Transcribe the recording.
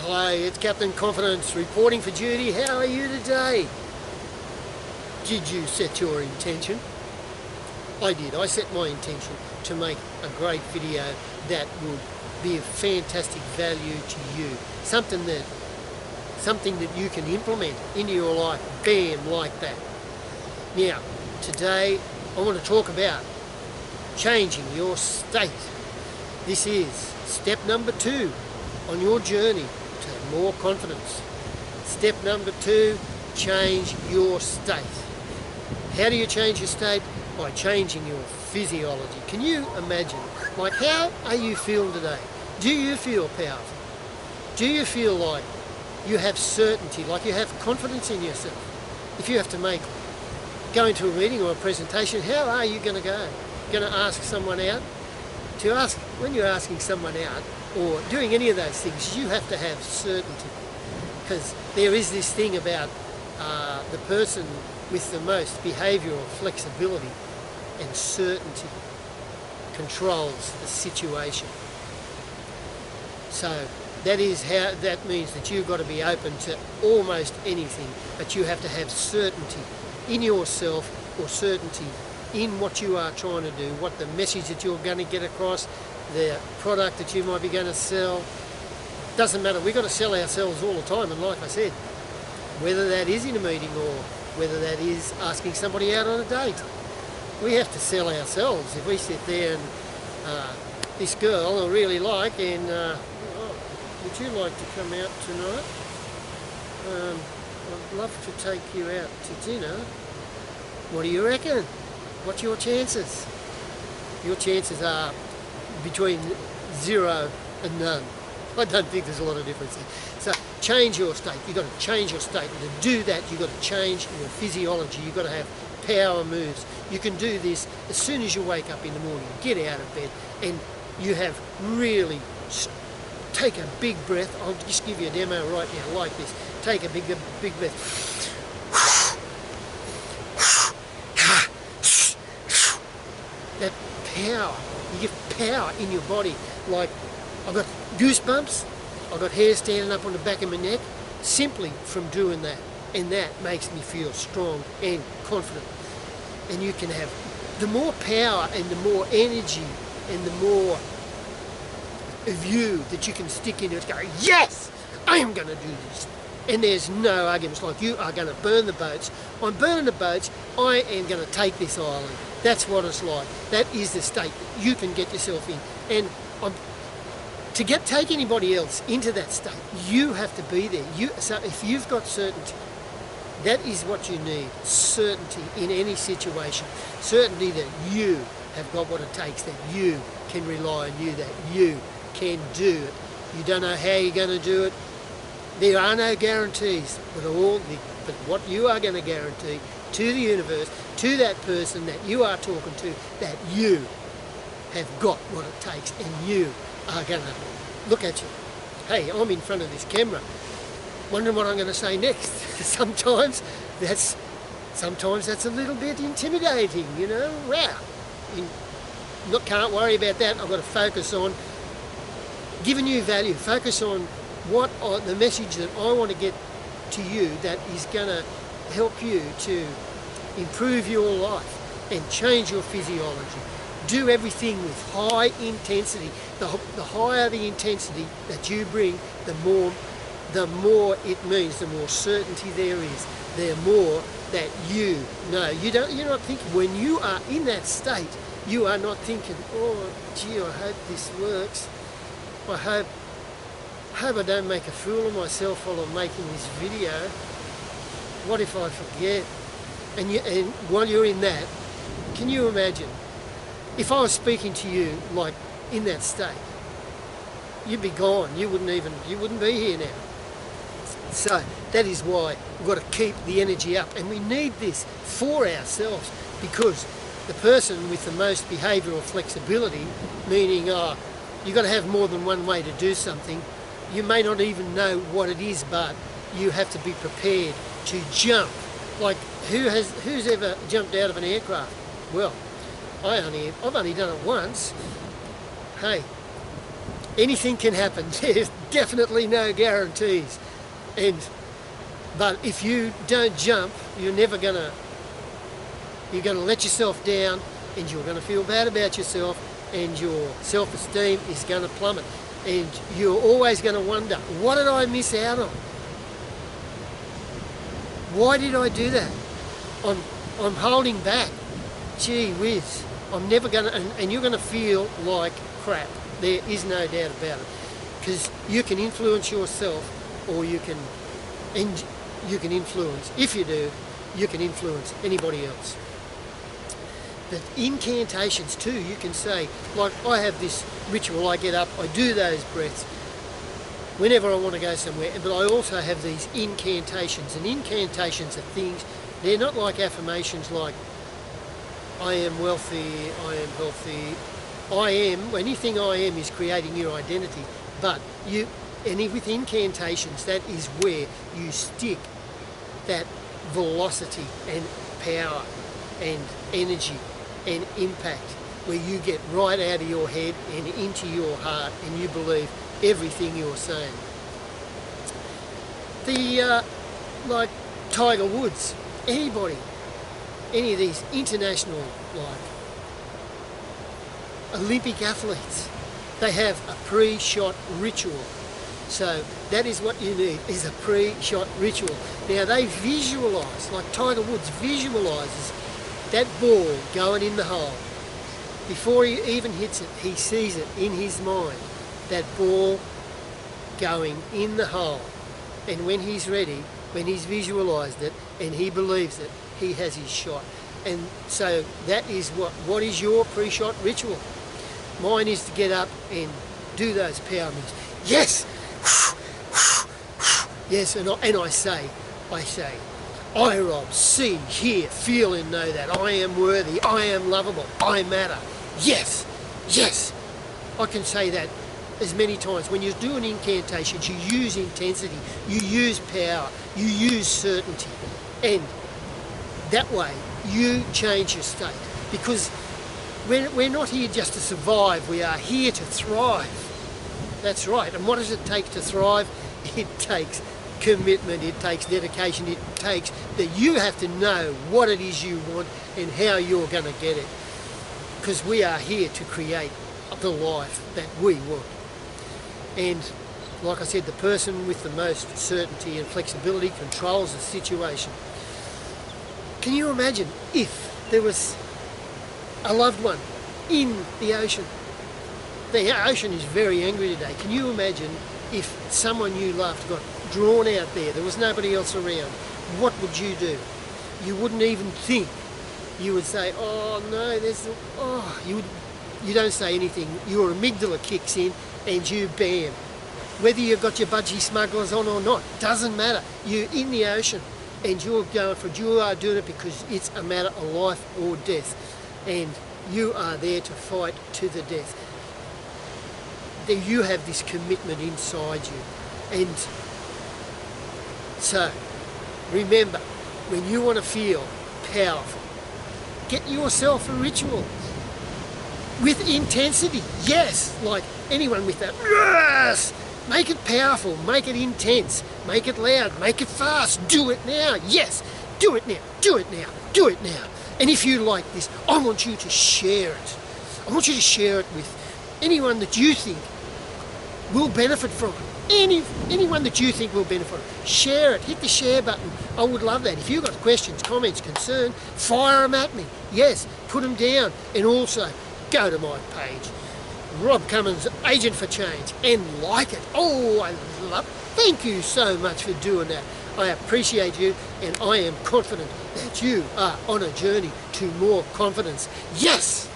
Hi, it's Captain Confidence reporting for duty. How are you today? Did you set your intention? I did. I set my intention to make a great video that would be of fantastic value to you. Something that you can implement into your life, bam, like that. Now, today I want to talk about changing your state. This is step number 2 on your journey to more confidence. Step number 2, change your state. How do you change your state? By changing your physiology. Can you imagine, like, how are you feeling today? Do you feel powerful? Do you feel like you have certainty, like you have confidence in yourself? If you have to go into a meeting or a presentation, how are you going to go? Going to ask someone out? When you're asking someone out or doing any of those things, you have to have certainty, because there is this thing about the person with the most behavioural flexibility and certainty controls the situation. So that means that you've got to be open to almost anything, but you have to have certainty in yourself, or certainty in what you are trying to do, what the message that you're going to get across, the product that you might be going to sell. Doesn't matter, we've got to sell ourselves all the time, and like I said, whether that is in a meeting or whether that is asking somebody out on a date, we have to sell ourselves. If we sit there and this girl I really like, and would you like to come out tonight? I'd love to take you out to dinner. What do you reckon? What's your chances? Your chances are between 0 and none. I don't think there's a lot of difference there. So change your state. You've got to change your state. And to do that, you've got to change your physiology. You've got to have power moves. You can do this as soon as you wake up in the morning. Get out of bed and you have really take a big breath. I'll just give you a demo right now like this. Take a big breath. That power, you give power in your body. Like, I've got goosebumps, I've got hair standing up on the back of my neck, simply from doing that. And that makes me feel strong and confident. And you can have the more power and the more energy and the more of you that you can stick into it, go, yes, I am going to do this. And there's no arguments, like, you are going to burn the boats. I'm burning the boats. I am going to take this island. That's what it's like. That is the state that you can get yourself in. And to take anybody else into that state, you have to be there. So if you've got certainty, that is what you need. Certainty in any situation. Certainty that you have got what it takes, that you can rely on you, that you can do it. You don't know how you're going to do it. There are no guarantees, but what you are going to guarantee to the universe, to that person that you are talking to, that you have got what it takes, and you are going to look at you. Hey, I'm in front of this camera, wondering what I'm going to say next. Sometimes that's a little bit intimidating, you know. Wow. Can't worry about that. I've got to focus on giving you value. Focus on the message that I want to get to you, that is going to help you to improve your life and change your physiology. Do everything with high intensity. The higher the intensity that you bring, the more it means, the more certainty there is, the more that you know. You're not thinking, when you are in that state, you are not thinking, oh gee, I hope this works. I hope I don't make a fool of myself while I'm making this video. What if I forget? And while you're in that, can you imagine if I was speaking to you like in that state? You'd be gone. You wouldn't be here now. So that is why we've got to keep the energy up, and we need this for ourselves, because the person with the most behavioural flexibility, meaning you've got to have more than one way to do something. You may not even know what it is, but you have to be prepared to jump. Like, who's ever jumped out of an aircraft? Well, I've only done it once. Hey, anything can happen. definitely no guarantees. But if you don't jump, you're gonna let yourself down, and you're gonna feel bad about yourself, and your self-esteem is gonna plummet, and you're always gonna wonder, what did I miss out on? Why did I do that? I'm holding back. Gee whiz, I'm never gonna, and you're gonna feel like crap. There is no doubt about it, because you can influence yourself, or you can influence, if you do, you can influence anybody else. But incantations too, you can say, like I have this ritual, I get up, I do those breaths whenever I want to go somewhere, but I also have these incantations, and incantations are things, they're not like affirmations like, I am wealthy, I am healthy, I am, anything I am is creating your identity, but with incantations, that is where you stick that velocity and power and energy and impact, where you get right out of your head and into your heart, and you believe everything you're saying. Like Tiger Woods, anybody, any of these international, like Olympic athletes, they have a pre-shot ritual. So that is what you need, is a pre-shot ritual. Now they visualise, like Tiger Woods visualises that ball going in the hole. Before he even hits it, he sees it in his mind, that ball going in the hole. And when he's ready, when he's visualised it and he believes it, he has his shot. And so that is what is your pre-shot ritual. Mine is to get up and do those power moves. Yes! Yes, and I say, I, Rob, see, hear, feel and know that I am worthy, I am lovable, I matter. Yes, yes. I can say that as many times. When you're doing incantations, you use intensity, you use power, you use certainty, and that way you change your state. Because we're not here just to survive, we are here to thrive. That's right. And what does it take to thrive? It takes commitment, it takes dedication, it takes that you have to know what it is you want and how you're going to get it. Because we are here to create the life that we want. And like I said, the person with the most certainty and flexibility controls the situation. Can you imagine if there was a loved one in the ocean? The ocean is very angry today. Can you imagine if someone you loved got drawn out there was nobody else around? What would you do? You wouldn't even think. You would say, oh no, you don't say anything. Your amygdala kicks in and you bam. Whether you've got your budgie smugglers on or not, doesn't matter. You're in the ocean and you're going for it. You are doing it because it's a matter of life or death. And you are there to fight to the death. You have this commitment inside you. And so, remember, when you want to feel powerful, get yourself a ritual with intensity. Yes, like anyone with that. Yes! Make it powerful, make it intense, make it loud, make it fast. Do it now. Yes, do it now, do it now, do it now. And if you like this, I want you to share it. I want you to share it with anyone that you think will benefit from it. Anyone that you think will benefit from it. Share it. Hit the share button. I would love that. If you've got questions, comments, concern, fire them at me. Yes, put them down. And also, go to my page, Rob Cummins, Agent for Change, and like it. Oh, I love it. Thank you so much for doing that. I appreciate you, and I am confident that you are on a journey to more confidence. Yes!